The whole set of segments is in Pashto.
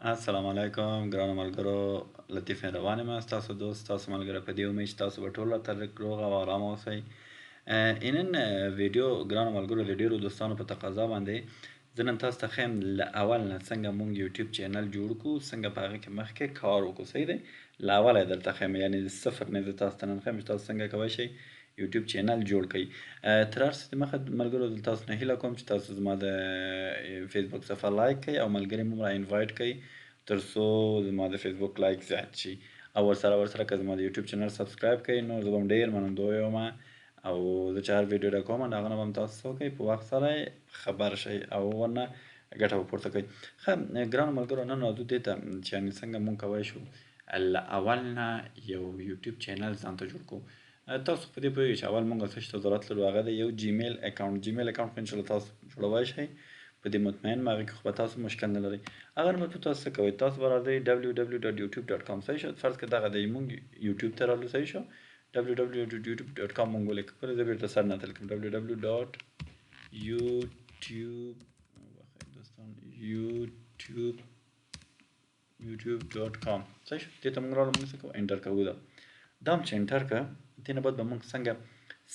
السلام علیکم ګرانو ملګرو، لطیف مهربان یم. ستاسو دوست، ستاسو ملګری په دې امید چې تاسو به ټول راته روغ او ارام اوسئ. نن ویډیو ګرانو ملګرو د ډېرو دوستانو په تقاضا باندې زه نن تاسو ته ښیم له اول نه څنګه مونږ یوټیوب چینل جوړ کړو، څنګه په هغه کې مخکې کار وکړو. صحیح دی؟ له اوله یې درته ښیم، یعنې د صفر نه زه تاسو ته نن ښیم چې تاسو څنګه کولی شئ یوټیوب چینل جوړ کړئ. تر هر څه دمخه ملګرو زه تاسو نه هیله کوم چې تاسو زما د فیسبوک صفحه لایک کړئ او ملګري مو را انوایټ کړئ تر څو زما د فیسبوک لایک زیات شي، او ورسره که زما د یوټیوب چینل سبسکرایب کړئ نو زه به هم ډېر منندوی یم، او زه چې هر ویډیو راکوم د هغه نه به هم تاسو څه وکړئ په وخت سره خبر شئ او ورنه ګټه به پورته کوئ. ښه ګرانو ملګرو، نن راځو دې ته چې یعنې څنګه مونږ کولی شو له اول نه یو یوټیوب چینل ځان ته جوړ کړو. تاسو په دې پوهېږئ چې اول مونږ څه شي ته ضرورت لرو، هغه د یو جیمیل اکاونټ. جیمیل اکاونټ خو انشاءالله تاسو جوړولی شئ، په دې مطمئن یم، هغې کې خو به تاسو مشکل نه لرئ. هغه نه به تاسو څه کوئ، تاسو به راځئ www.youtube.com. صحیح شو؟ فرض کړه دغه دی، مونږ یوټیوب ته رالو. صحیح شو؟ www.youtube.com مونږ ولیکو. پرې زه بېرته سر نه تل کوم www.youtube.com. صحیح شو؟ دې ته مونږ رالو، مونږ څه کوو، انټر کوو. دا هم چې انټر کړه، دې نه بعد به مونږ څنګه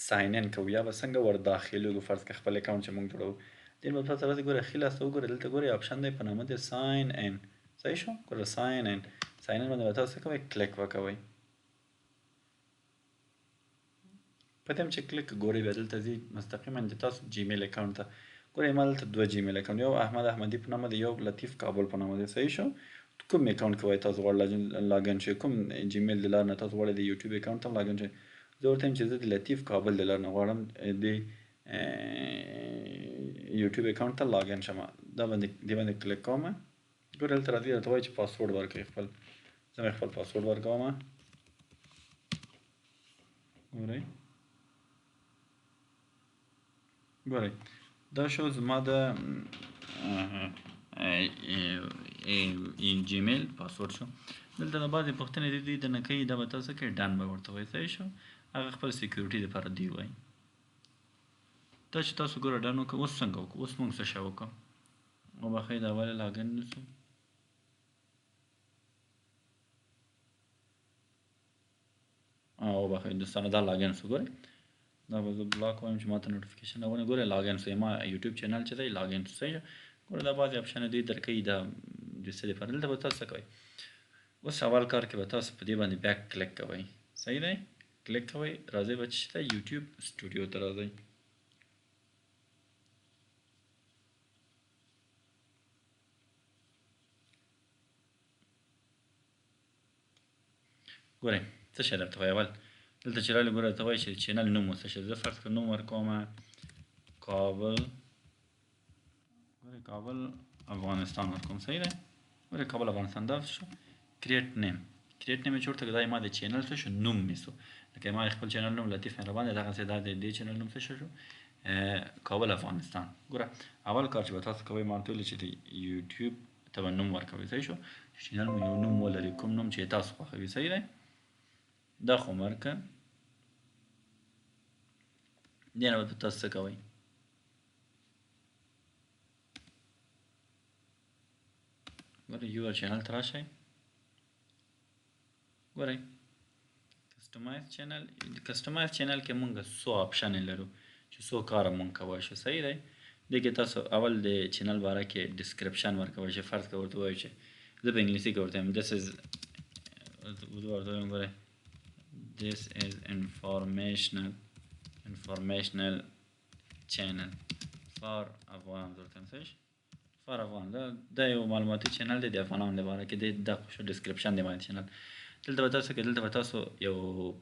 ساین ان کوو یا به څنګه ور داخلېږو. فرض کړه خپل اکاونټ چې مونږ جوړوو، دې نه بعد تاسو راځئ، ګوره ښي لاس ته وګورئ، دلته ګورئ آپشن دی په نامه د ساین ان. صحیح شو؟ ګوره ساین ان. ساین ان باندې به تاسو څه کوئ، کلیک وکوئ. په دې هم چې کلیک ګورئ بیا دلته ځي مستقیما د تاسو جیمیل اکاونټ ته. ګورئ ما دلته دوه جیمیل اکاونټ، یو احمد احمدي په نامه دی، یو لطیف کابل په نامه دی. صحیح شو؟ کوم اکاونټ کې وایي تاسو غواړئ لاګین شئ، کوم جیمیل د لارې نه تاسو غواړئ د یوټیوب اکاونټ ته لاګین شئ. زه ورته وایم چې زه د لطیف کابل د لارې نه غواړم د یوټیوب اکاونټ ته لاګین شم. دا باندې دې باندې کلیک کوم. ګورئ دلته راځي، راته وایي چې پاسورډ ورکړئ خپل. زه مې خپل پاسورډ ورکوم. ګورئ دا شو زما د جیمیل پاسورډ شو. دلته د بعضې پوښتنې دي د نه کوي، دا به تاسو کوئ ډن به ورته وایئ. صحیح شو؟ هغه خپل سیکیورټي دپاره دی وایي. دا چې تاسو ګوره ډن وکړه، اوس څنګه وکړو، اوس مونږ څه شی وکړو، وبښئ دا ولې لاګین نه شو. وبښئ دوستانو دا لاګین شو. ګورئ دا به زه بلاک وایم چې ماته نوټیفیکیشن راونه. ګورئ لاګین شو، ما یوټیوب چینل چې دی لاګین شو. صحیح شو؟ ګوره دا بعضې اپشنې دوی درکوي دا د څه دپاره. دلته به تاسو څه کوئ، اوس اول کار کې به تاسو په دې باندې بیک کلیک کوئ. صحیح دی؟ کلیک کوئ، راځئ به چې ته یوټیوب سټوډیو ته راځئ. ګورئ څه شی درته وایي، اول دلته چې رالې ګوره درته وایي چې د چینل نوم مو څه شی. زه فرض کړه نوم ورکومه کابل. ګورئ کابل افغانستان ورکوم. صحیح دی؟ ګورئ کابل افغانستان دا شو. کریټ نیم. کریټ نیم یې چې ورته دا ما د چینل څه شو، نوم مې شو. لکه ما خپل چینل نوم لطیف مهربان دی، دغسې دا د دې چینل نوم څه شو، کابل افغانستان. ګوره اول کار چې به تاسو کوئ، ما ورته ویلي چې د یوټیوب ته به نوم ورکوئ. صحیح شو؟ چینل مو یو نوم ولري، کوم نوم چې تاسو خوښوي. صحیح دی؟ دا خو مه ورکړه. دې نه به تاسو څه کوئ، ګورئ یور چینل ته راشئ. ګورئ کسټمایز چینل. کسټمایز چینل کې مونږ څو آپشنې لرو چې څو کاره مونږ کولی شو. صحیح دی؟ دې کې تاسو اول د چینل باره کې ډسکرپشن ورکولی شئ. فرض کړه ورته ووایو چې زه په انګلیسي کې ورته وایم this is ورته وایم ګورئ this is informational channel for افغان. ورته وایم صحیح فار افغان. دا یو معلوماتي چینل دی د افغانانو لپاره کې. دا شو ډسکرپشن دی باندې چینل. دلته به تاسو کې دلته به تاسو یو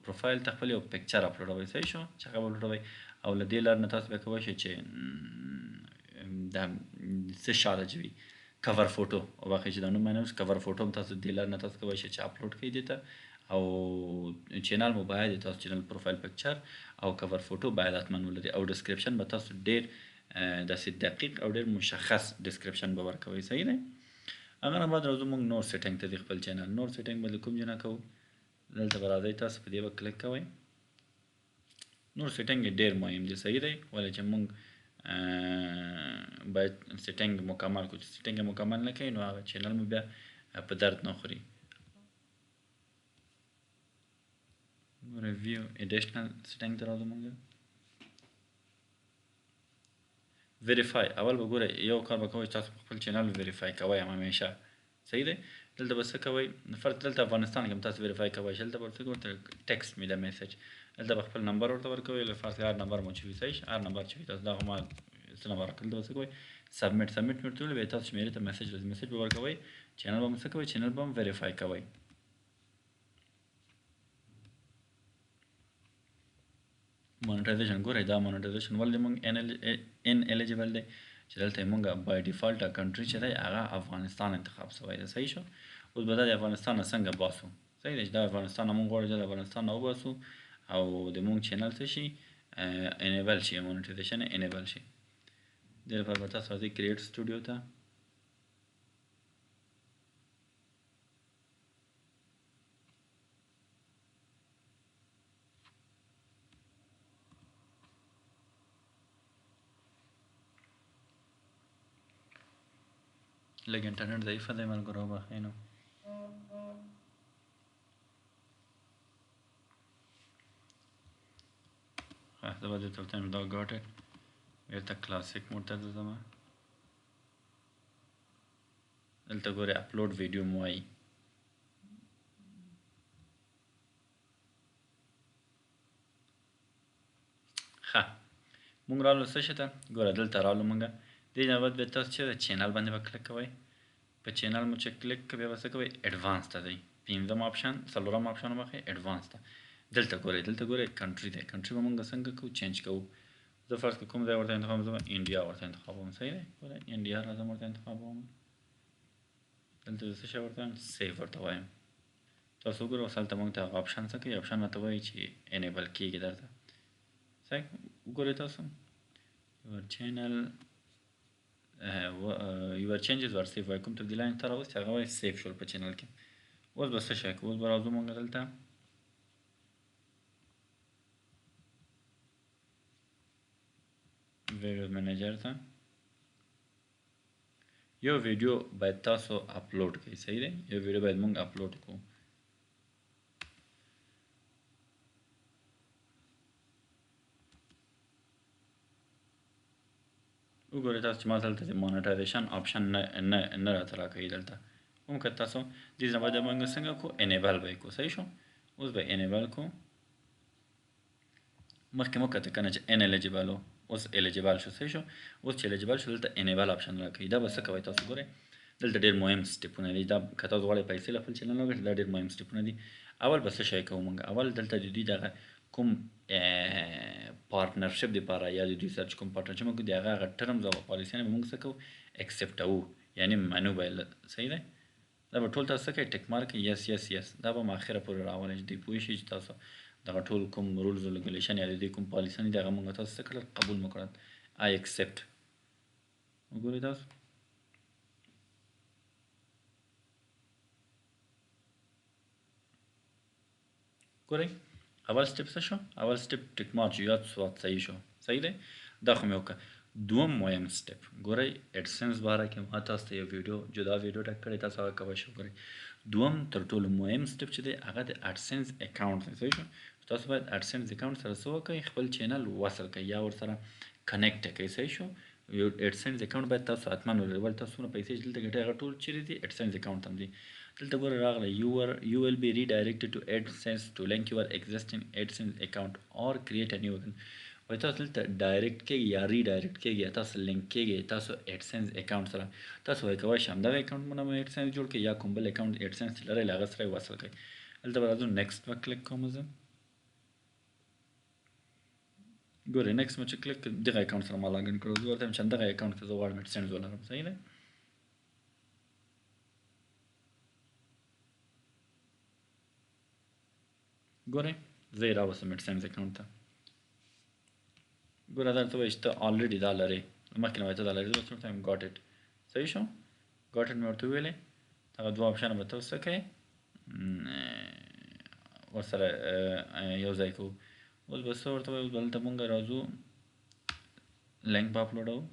پروفایل ته خپل یو پکچر اپلوډوئ. صحیح شو؟ چې هغه اپلوډوئ او له دې لارې نه تاسو بیا کولی شئ چې دا څه شاته چې وي کور فوټو، وبښئ چې دا نوم مې نه اوس، کور فوټو هم تاسو دې لارې نه تاسو کولی شئ چې اپلوډ کړئ دې ته، او چینل مو باید تاسو چینل پروفایل پکچر او کور فوټو باید حتما ولري، او ډسکرپشن به تاسو ډېر داسې دقیق او ډېر مشخص ډسکرپشن به ورکوئ. صحیح دی؟ هغه نه بعد راځو مونږ نور سیټینګ ته د خپل چینل. نور سیټینګ به له کوم ځای نه کوو، دلته به راځئ تاسو په دې به کلیک کوئ. نور سیټینګ یې ډېر مهم دی. صحیح دی؟ ولې چې مونږ باید سیټینګ مکمل کړو. چې سیټینګ یې مکمل نه کړئ نو هغه چینل مو بیا په درد نه خوري. ګوره ویو ایډیشنل سیټینګ ته راځو مونږ. ویریفای اول به ګوره یو کار به کوئ تاسو خپل چینل ویریفای کوئ همیشه صحیح دی. دلته به څه کوئ فرض دلته افغانستان کې هم تاسو ویریفای کوئ چې دلته به څه ورته ټیکسټ می د میسج دلته به خپل نمبر ورته ورکوئ فرض هر نمبر مو چې وي صحیح هر نمبر چې وي تاسو دغه ما څه نمبر راکړل دلته به څه کوئ سبمیټ مې ورته ویل بیا تاسو شمیرې ته میسج راځي میسج به ورکوئ چینل به هم څه کوئ چینل به هم ویریفای کوئ. مونټایزیشن ګورئ دا مونټایزیشن ولې موږ ان الیجیبل دی چې دلته موږ بای ډیفالت کنټری چې دی هغه افغانستان انتخاب شوی دی صحیح شو. اوس به دا د افغانستان نه څنګه باسو صحیح دی چې دا افغانستان نه موږ غواړو چې د افغانستان نه وباسو او د موږ چینل څه شي انیبل شي مونټایزیشن انیبل شي. دې لپاره به تاسو راځئ کریټ سټوډیو ته لږ انټرنیټ ضعیفه دی ملګرو بخښئ نو. زه به درته ورته وایم دا ګاټ اټ بیرته کلاسیک موډ ته ځم. دلته ګورئ اپلوډ ویډیو مو وایي ښه مونږ رالو څه شي ته ګوره دلته رالو مونږ دې نه بعد بیا تاسو چې چینل باندې به کلیک کوئ په چینل مو چې کلیک بیا به څه کوئ ایډوانس ته ځئ پنځم آپشن څلورم آپشن وبخئ ایډوانس ته دلته ګورئ کنټري دی کنټري به مونږ څنګه کوو چینج کوو. زه فرض کړه کوم ځای ورته انتخابوم زه به انډیا ورته انتخابوم صحیح دی ګوره انډیا راځم ورته انتخابوم دلته څه شی ورته وایم سیف ورته وایم تاسو وګورئ اوس هلته مونږ ته هغه آپشن څه کوي آپشن راته وایي چې انیبل کېږي درته صحیح وګورئ تاسو your channel your changes were saved وایي کوم تبدیلان ته راوستي هغه وایي سیف شول په چینل کې. اوس به څه شی کوو اوس به راځو مونږ دلته ویډیو منیجر ته یو ویډیو باید تاسو اپلوډ کړئ صحیح دی یو ویډیو باید مونږ اپلوډ کړو. وګورئ تاسو چې ما دلته د مونټایزیشن آپشن نه راته راکوي دلته کوم که تاسو دې نه باید مونږ څنګه کو انیبل به یې کو صحیح شو. اوس به انیبل کو مخکې مو کته کنه چې ان الیجیبل اوس الیجیبل شو صحیح شو. اوس چې الیجیبل شو دلته انیبل آپشن راکوي دا به څه کوئ تاسو ګورئ دلته ډېر مهم سټیپونه دي دا که تاسو غواړئ پیسې له خپل چینل وګټئ دا ډېر مهم سټیپونه دي. اول به څه شی کوو مونږ اول دلته د دوی دغه کوم پارتنرشپ دپاره یا د دوی سره چې کوم پارتنرشپ موږ د هغه ټرمز او پالیسیانې به موږ څه کوو اکسپټوو یعنې منو به صحیح دی دا به ټول تاسو څه کوئ ټک مارک یس یس یس دا به م اخره پورې راولئ چې دوی پوه شي چې تاسو دغه ټول کوم رولز او ریګولیشن یا د دوی کوم پالیسیانې دي هغه موږ تاسو څه کړل قبول مو کړل آی اکسپټ وګورئ تاسو ګورئ اول سټپ څه شو اول سټپ ټک مارک یاد سوات صحیح شو صحیح دی دا خو مې وکړه. دوم مهم سټپ ګورئ اډسنس باره کې ما تاسو ته یو ویډیو جدا ویډیو ټک کړی تاسو هغه کولی شئ ګورئ. دوم تر ټولو مهم سټپ چې دی هغه د اډسنس اکاونټ دی صحیح شو. تاسو باید اډسنس اکاونټ سره څه وکړئ خپل چینل وصل کړئ یا ورسره کنیکټ کړئ صحیح شو. یو اډسنس اکاونټ باید تاسو حتما ولرئ ولې تاسو څومره پیسې چې دلته ګټئ هغه ټول چیرې دي اډسنس اکاونټ هم دي. دلته ګوره راغلی you will be redirected to AdSense to link your existing AdSense account or create a new one. وایي تاسو دلته ډایرکټ کېږي یا ریډایرکټ کېږي یا تاسو لینک کېږي تاسو اډسنس اکاونټ سره تاسو وایي کولی شئ همدغه اکاونټ مو نه اډسنس جوړ کړئ یا کوم بل اکاونټ اډسنس چې لرئ له هغه سره یې وصل کړئ. دلته به راځو نیکسټ به کلیک کوم زه ګورئ نیکسټ مو چې کلیک دغه اکاونټ سره ما لاګین کړو زه ورته وایم چې همدغه اکاونټ کې زه غواړم اډسنس ولرم صحیح دی. ګورئ زه یې راوستم اډسنس اکاونټ ته ګوره درته وایي چې ته الریډي دا لرې مخکې نه وایي ته دا لرې زه به ورته وایم ګاټ اټ صحیح شو ګاټ اټ مې ورته وویلې هغه دوه آپشنه به تاسو څه کوئ ورسره یو ځای کوو. اوس به څه ورته وایي اوس به دلته مونږ راځو لینک به اپلوډوو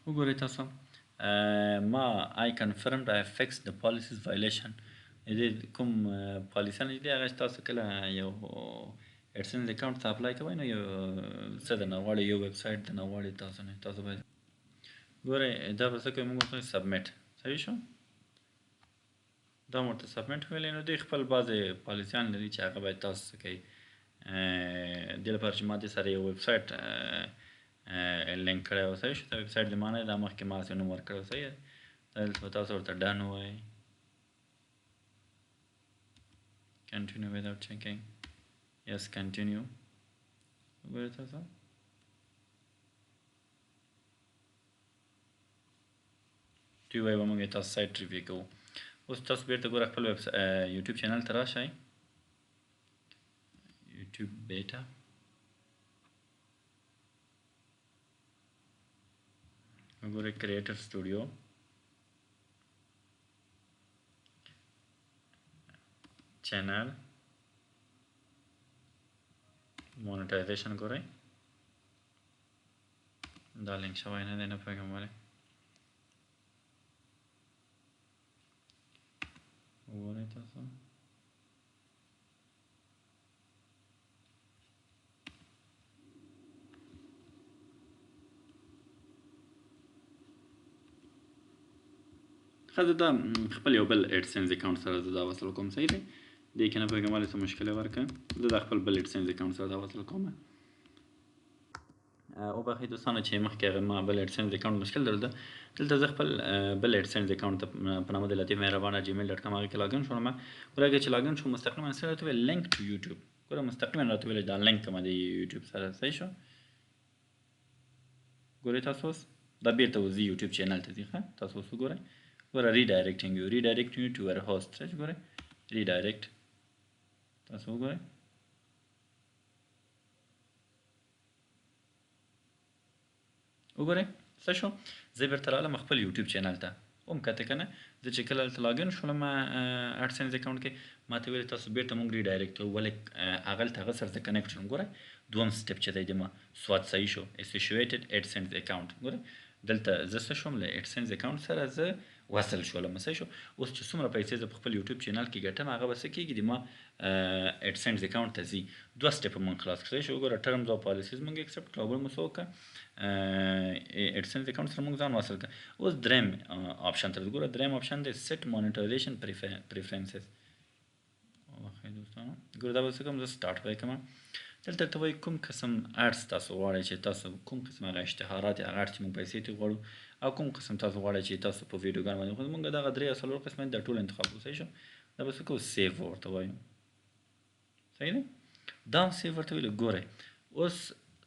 وګورئ تاسو ما I confirmed I fixed the policies violation دې کوم پالیسیان چې دي هغه چې تاسو کله یو ایډسنس اکاونټ ته اپلای کوئ نو یو څه درنه غواړي یو ویب سایټ درنه غواړي تاسو باید ګورئ دا به څه کوي موږ ورته سبمیټ صحیح شو دا مو ورته سبمیټ ویلی نو دوی خپل بعضې پالیسیان لري چې هغه باید تاسو څه کوئ دې لپاره چې ما دې سره یو ویب سایټ لینک کړی و صحیح شو دا ویب سایټ د ما نه دا مخکې ما هسې نوم ورکړی و صحیح دا دلته تاسو ورته ډن ووایئ continue without checking yes continue وګورئ تاسو دوی وایي به موږ یې تاسو سایټ ریویو کوو اوس تاسو بیرته ګوره خپل یوټیوب چینل ته راشئ یوټیوب بیټا وګورئ کریټر سټوډیو چینل مونیټایزیشن ګورئ دا لینک شوی نه دی نه پوهېږم ولې وګورئ تاسو ښه زه دا خپل یو بل ایډسنس اکاونټ سره زه دا وصل کوم صحیح دی دې کې نه پوهېږم ولې څه مشکل یې ورکړه زه دا خپل بل ایډسنس اکاونټ سره دا وصل کوم وبخښئ دوستانو چې مخکې هغه ما بل ایډسنس اکاونټ مشکل درلوده دلته زه خپل بل ایډسنس اکاونټ ته په نامه د لطیف مهربانه جیمیل ډاټ کام هغې کې لاګین شوم ګوره هغې چې لاګین شوم مستقیما څه راته ویل لینک ټو یوټیوب ګوره مستقیما راته ویل دا لینک کومه د یوټیوب سره صحیح شو ګورئ تاسو اوس دا بیرته وځي یوټیوب چینل ته ځي ښه تاسو اوس وګورئ ګوره ریډایرکټینګ یو ریډایرکټ یو ټو ور هوسټ صحیح ګورئ ریډایرکټ تاسو وګورئ وګورئ څه شو زه بیرته راغلم خپل یوټیوب چینل ته ومکته که نه زه چې کله هلته لاګین شولم اډسنس اکاونټ کې ما ته ویل تاسو بیرته مونږ ریډایرکټ کوو ولې هغلته هغه سره زه کنیکټ شوم ګوره دوم سټپ چې دی د ما سوات صحیح شو اسوسییټډ اډسنس اکاونټ ګوره دلته زه څه شوم له اډسنس اکاونټ سره زه وصل شولم صحیح شو اوس چې څومره پیسې زه په خپل یوټیوب چینل کې ګټم هغه به څه کېږي د ما اډسنس اکاونټ ته ځي دوه سټپه مونږ خلاص کړی شو ګوره ټرمز او پالیسیز مونږ اکسپټ کړو بل مو څه وکړه اډسنس اکاونټ سره مونږ ځان وصل کړه اوس دریم آپشن ته ګوره دریم آپشن دی سیټ مونیټایزیشن پریفرنسز دوستانو ګوره دا به څه کوم زه سټارټ به یې کوم دلته ته وایي کوم قسم اډس تاسو غواړئ چې تاسو کوم قسم هغه اشتهارات هغه اډس چې مونږ پیسې ترې غواړو او کوم قسم تاسو غواړئ چې تاسو په ویډیوګانو باندې خو مونږ دغه درې یا څلور قسمه دا ټول انتخاب کوو صحیح شو دا به څه کوو سیف ورته وایو صحیح دی دا هم سیف ورته ویلو ګورئ اوس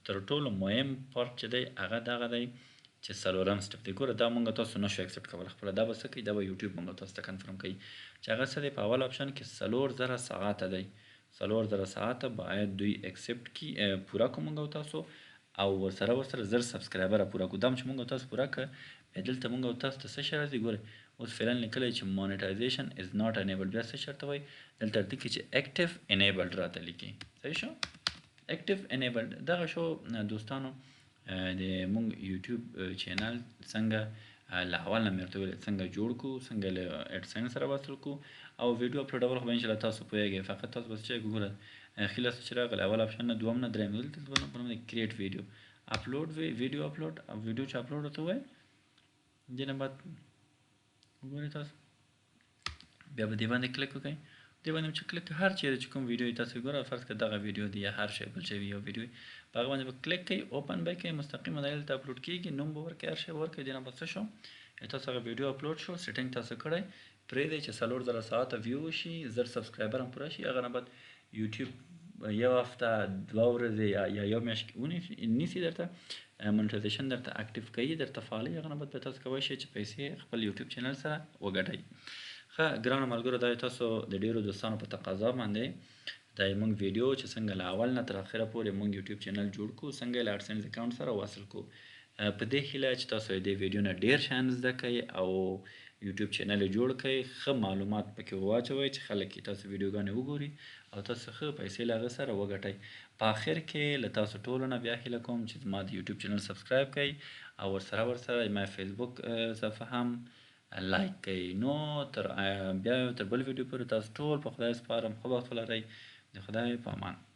تر ټولو مهم پارت چې دی هغه دغه دی چې څلورم سټپ دی ګوره دا مونږ تاسو نشو اکسپټ کولی خپله دا به څه کوي دا به یوټیوب مونږ تاسو ته کنفرم کوي چې هغه څه دی په اول آپشن کې 4000 ساعته دی 4000 ساعته باید دوی اکسپټ کی پوره کوو مونږ تاسو او ورسره زر سبسکرایبره پوره کوو دا هم چې مونږ تاسو پوره کړه بیا دلته مونږ تاسو ته څه شی راځي ګورئ اوس فعلا لیکلی چې مونیټایزیشن از ناٹ انیبلډ بیا څه شرط وایي دلته لیکي چې اکټیو انیبلډ راته لیکي صحیح شو اکټیو انیبلډ دغه شو دوستانو د مونږ یوټیوب چینل څنګه له اول نه مې ورته ویل څنګه جوړ کړو څنګه له اډسنس سره وصل کړو او ویډیو اپلوډول خو به انشاءالله تاسو پوهېږئ فقط تاسو بس چیک وګوره خلاص چې راغلی اول آپشن نه دوم نه درېیم دلته په نوم دی کریټ ویډیو اپلوډ ویډیو اپلوډ ویډیو چې اپلوډ ورته ووایي دې نه بعد وګورئ تاسو بیا به دې باندې کلیک وکړئ دې باندې چې کلیک هر چیرې چې کوم ویډیو تاسو ګوره فرض کړه دغه ویډیو دی یا هر شی بل شی یو ویډیو په هغه باندې به کلیک کوئ اوپن به کوئ مستقیما دلته اپلوډ کېږي نوم به ورکړئ هر شی ورکړئ دې نه به څه شو تاسو هغه ویډیو اپلوډ شو سیټینګ تاسو کړی پرېږدئ چې 4000 ساعته ویو وشي زر سبسکرایبر هم پوره شي هغه نه بعد یوټیوب یو هفته دوه ورځې یا یو میاشت نیسي درته مونیټایزیشن درته اکټیو کوي درته فعالوي هغه نه بعد به تاسو کولی شئ چې پیسې خپل یوټیوب چینل سره وګټئ ښه ګرانو ملګرو دا تاسو د ډېرو دوستانو په تقاضا باندې دا موږ ویډیو چې څنګه له اول نه تر اخره پورې موږ یوټیوب چینل جوړ کړو څنګه له اډسنس اکاونټ سره وصل کړو په دې هیله چې تاسو د ویډیو نه ډېر شیان زده کوئ او یوټیوب چینل یې جوړ کړئ ښه معلومات پکې واچوئ چې خلک یې تاسو ویډیوګانې وګوري او تاسو ښه پیسې له هغه سره وګټئ. په آخر کې له تاسو ټولو نه بیا هیله کوم چې زما د یوټیوب چینل سبسکرایب کړئ او ورسره زما فیسبوک صفحه هم لایک کړئ. نو بیا تر بل ویډیو پورې تاسو ټول په خدای سپارم. ښه وخت ولرئ. د خدای په امان.